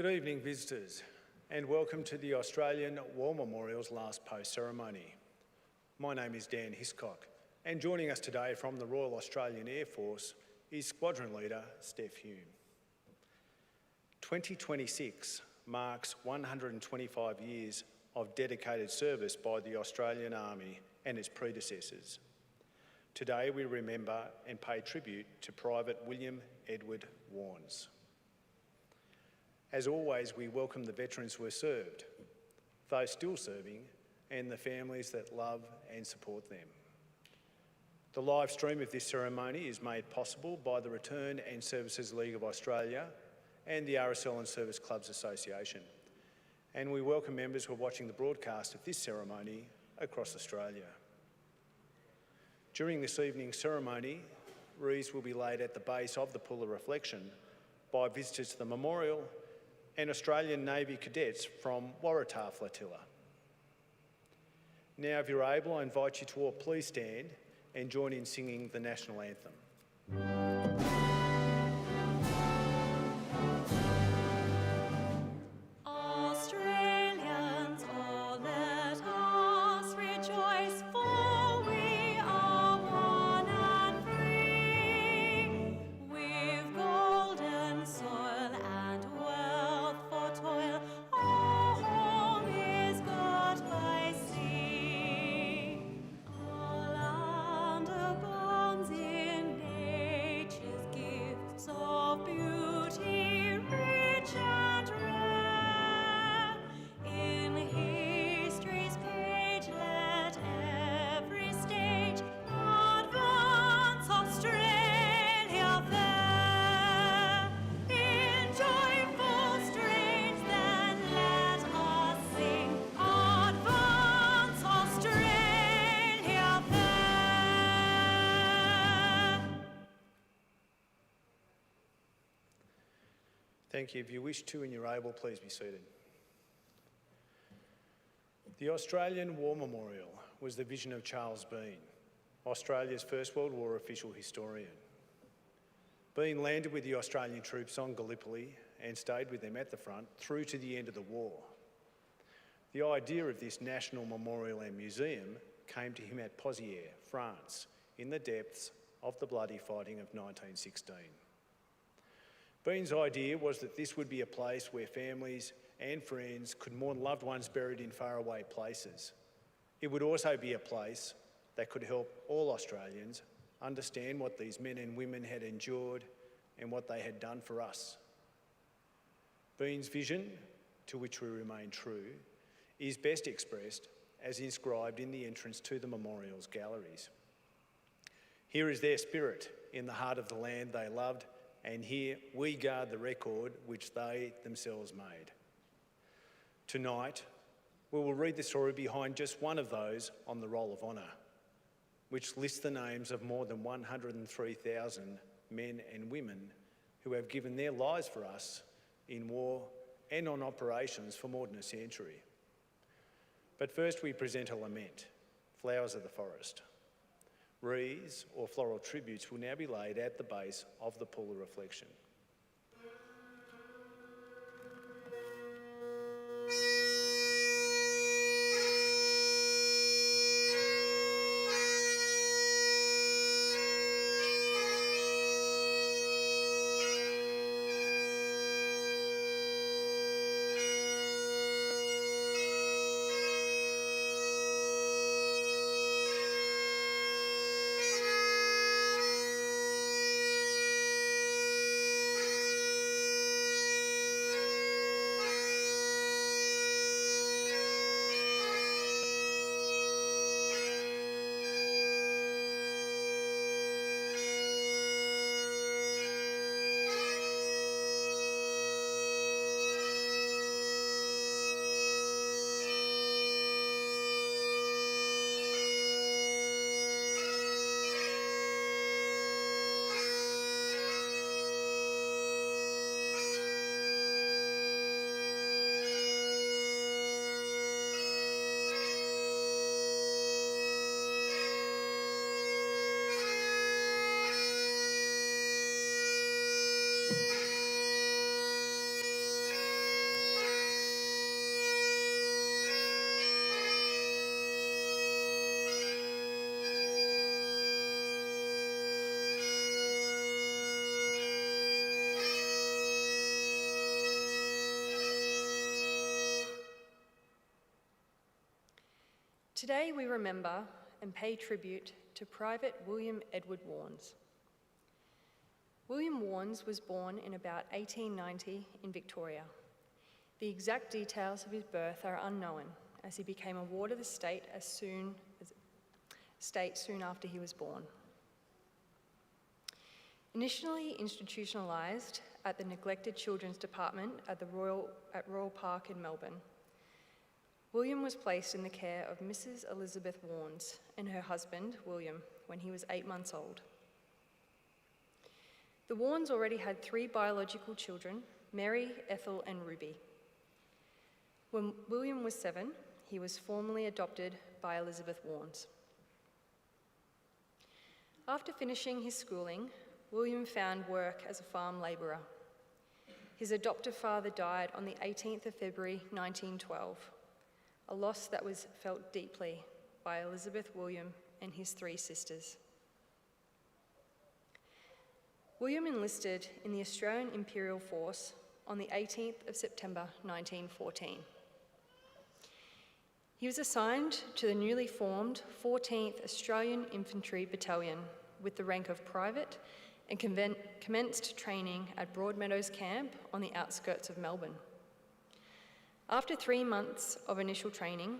Good evening, visitors, and welcome to the Australian War Memorial's last post ceremony. My name is Dan Hiscock, and joining us today from the Royal Australian Air Force is Squadron Leader Steph Hume. 2026 marks 125 years of dedicated service by the Australian Army and its predecessors. Today we remember and pay tribute to Private William Edward Warnes. As always, we welcome the veterans who are served, those still serving, and the families that love and support them. The live stream of this ceremony is made possible by the Return and Services League of Australia and the RSL and Service Clubs Association, and we welcome members who are watching the broadcast of this ceremony across Australia. During this evening's ceremony, wreaths will be laid at the base of the Pool of Reflection by visitors to the memorial and Australian Navy cadets from Waratah Flotilla. Now, if you're able, I invite you to all please stand and join in singing the National Anthem. Thank you. If you wish to and you're able, please be seated. The Australian War Memorial was the vision of Charles Bean, Australia's First World War official historian. Bean landed with the Australian troops on Gallipoli and stayed with them at the front through to the end of the war. The idea of this national memorial and museum came to him at Pozières, France, in the depths of the bloody fighting of 1916. Bean's idea was that this would be a place where families and friends could mourn loved ones buried in faraway places. It would also be a place that could help all Australians understand what these men and women had endured and what they had done for us. Bean's vision, to which we remain true, is best expressed as inscribed in the entrance to the memorial's galleries. Here is their spirit in the heart of the land they loved, and here we guard the record which they themselves made. Tonight, we will read the story behind just one of those on the Roll of Honour, which lists the names of more than 103,000 men and women who have given their lives for us in war and on operations for more than a century. But first we present a lament, Flowers of the Forest. Wreaths or floral tributes will now be laid at the base of the Pool of Reflection. Today we remember and pay tribute to Private William Edward Warnes. William Warnes was born in about 1890 in Victoria. The exact details of his birth are unknown, as he became a ward of the state soon after he was born. Initially institutionalised at the Neglected Children's Department at Royal Park in Melbourne, William was placed in the care of Mrs. Elizabeth Warnes and her husband, William, when he was 8 months old. The Warnes already had 3 biological children, Mary, Ethel and Ruby. When William was 7, he was formally adopted by Elizabeth Warnes. After finishing his schooling, William found work as a farm labourer. His adoptive father died on the 18th of February 1912, a loss that was felt deeply by Elizabeth, William and his 3 sisters. William enlisted in the Australian Imperial Force on the 18th of September 1914. He was assigned to the newly formed 14th Australian Infantry Battalion with the rank of private and commenced training at Broadmeadows Camp on the outskirts of Melbourne. After 3 months of initial training,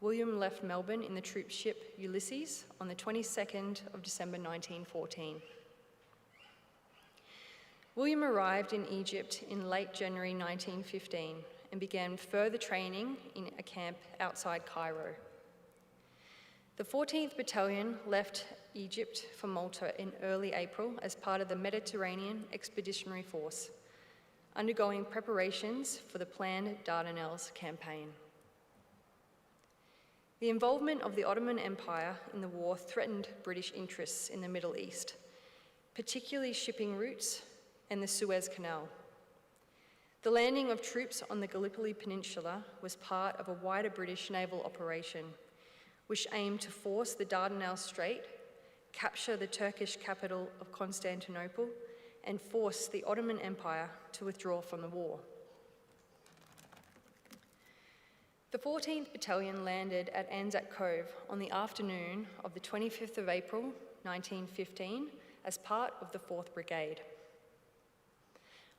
William left Melbourne in the troop ship Ulysses on the 22nd of December 1914. William arrived in Egypt in late January 1915 and began further training in a camp outside Cairo. The 14th Battalion left Egypt for Malta in early April as part of the Mediterranean Expeditionary Force, undergoing preparations for the planned Dardanelles campaign. The involvement of the Ottoman Empire in the war threatened British interests in the Middle East, particularly shipping routes and the Suez Canal. The landing of troops on the Gallipoli Peninsula was part of a wider British naval operation, which aimed to force the Dardanelles Strait, capture the Turkish capital of Constantinople, and force the Ottoman Empire to withdraw from the war. The 14th Battalion landed at Anzac Cove on the afternoon of the 25th of April 1915 as part of the 4th Brigade.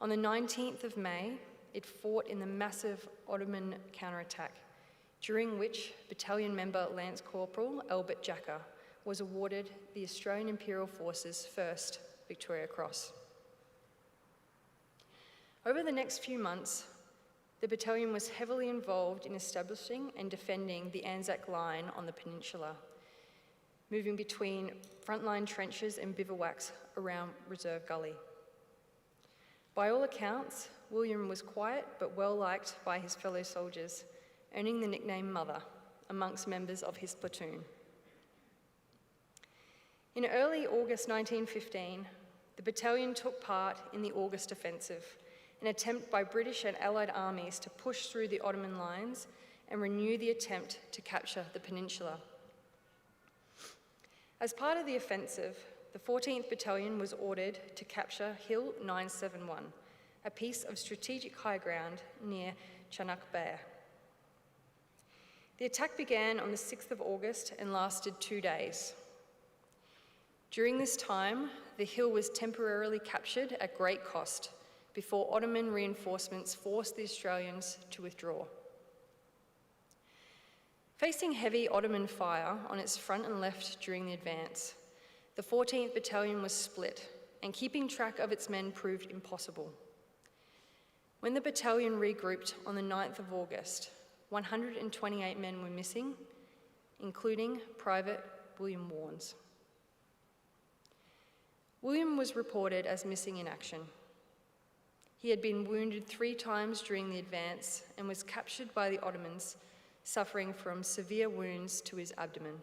On the 19th of May, it fought in the massive Ottoman counterattack, during which battalion member Lance Corporal Albert Jacker was awarded the Australian Imperial Force's first Victoria Cross. Over the next few months, the battalion was heavily involved in establishing and defending the Anzac Line on the peninsula, moving between frontline trenches and bivouacs around Reserve Gully. By all accounts, William was quiet but well liked by his fellow soldiers, earning the nickname Mother amongst members of his platoon. In early August 1915, the battalion took part in the August Offensive, an attempt by British and Allied armies to push through the Ottoman lines and renew the attempt to capture the peninsula. As part of the offensive, the 14th Battalion was ordered to capture Hill 971, a piece of strategic high ground near Chunuk Bair. The attack began on the 6th of August and lasted 2 days. During this time, the hill was temporarily captured at great cost before Ottoman reinforcements forced the Australians to withdraw. Facing heavy Ottoman fire on its front and left during the advance, the 14th Battalion was split, and keeping track of its men proved impossible. When the battalion regrouped on the 9th of August, 128 men were missing, including Private William Warnes. William was reported as missing in action. He had been wounded 3 times during the advance and was captured by the Ottomans, suffering from severe wounds to his abdomen.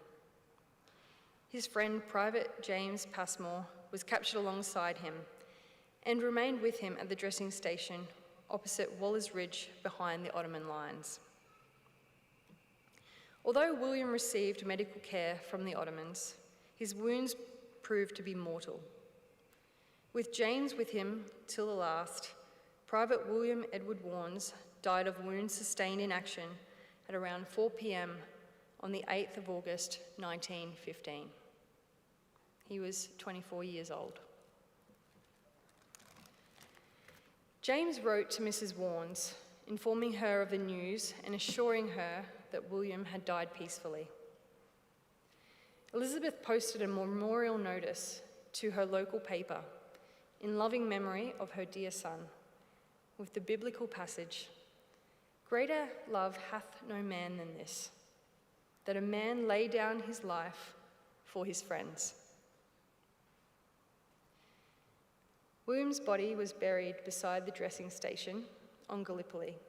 His friend, Private James Passmore, was captured alongside him and remained with him at the dressing station opposite Waller's Ridge behind the Ottoman lines. Although William received medical care from the Ottomans, his wounds proved to be mortal. With James with him till the last, Private William Edward Warnes died of wounds sustained in action at around 4 p.m. on the 8th of August 1915. He was 24 years old. James wrote to Mrs. Warnes, informing her of the news and assuring her that William had died peacefully. Elizabeth posted a memorial notice to her local paper in loving memory of her dear son, with the biblical passage, "Greater love hath no man than this, that a man lay down his life for his friends." William's body was buried beside the dressing station on Gallipoli,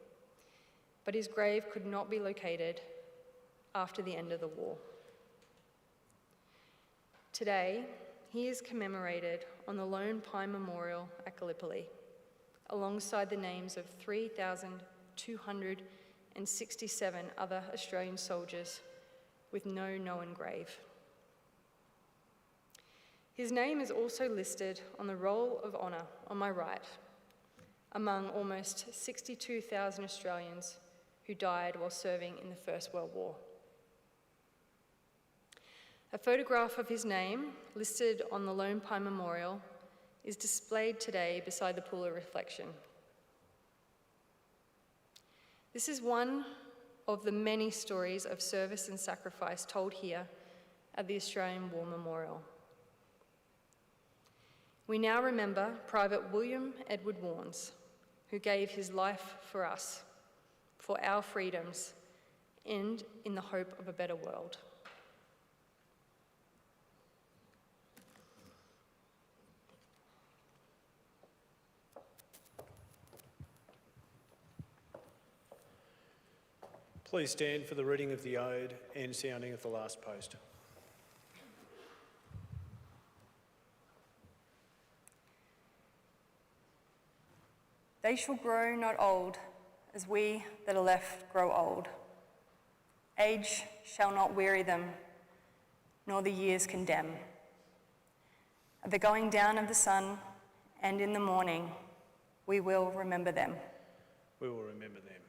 but his grave could not be located after the end of the war. Today, he is commemorated on the Lone Pine Memorial at Gallipoli, alongside the names of 3,267 other Australian soldiers with no known grave. His name is also listed on the Roll of Honour on my right, among almost 62,000 Australians who died while serving in the First World War. A photograph of his name, listed on the Lone Pine Memorial, is displayed today beside the pool of reflection. This is one of the many stories of service and sacrifice told here at the Australian War Memorial. We now remember Private William Edward Warnes, who gave his life for us, for our freedoms, and in the hope of a better world. Please stand for the reading of the Ode and sounding of the last post. They shall grow not old, as we that are left grow old. Age shall not weary them, nor the years condemn. At the going down of the sun and in the morning, we will remember them. We will remember them.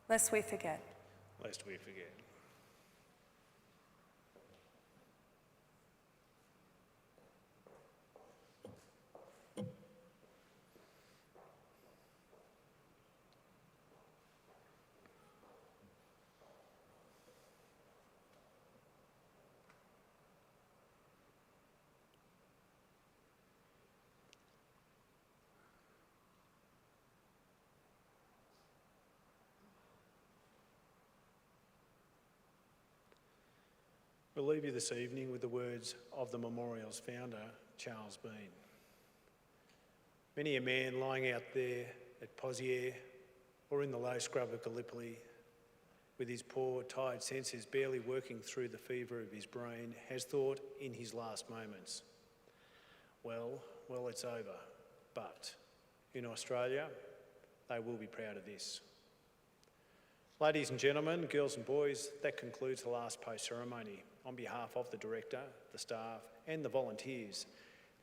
Lest we forget. Lest we forget. We'll leave you this evening with the words of the memorial's founder, Charles Bean. Many a man lying out there at Pozières or in the low scrub of Gallipoli, with his poor, tired senses barely working through the fever of his brain, has thought in his last moments, well, it's over. But in Australia, they will be proud of this. Ladies and gentlemen, girls and boys, that concludes the last post ceremony. On behalf of the Director, the staff and the volunteers,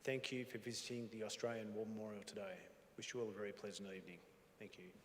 thank you for visiting the Australian War Memorial today. Wish you all a very pleasant evening. Thank you.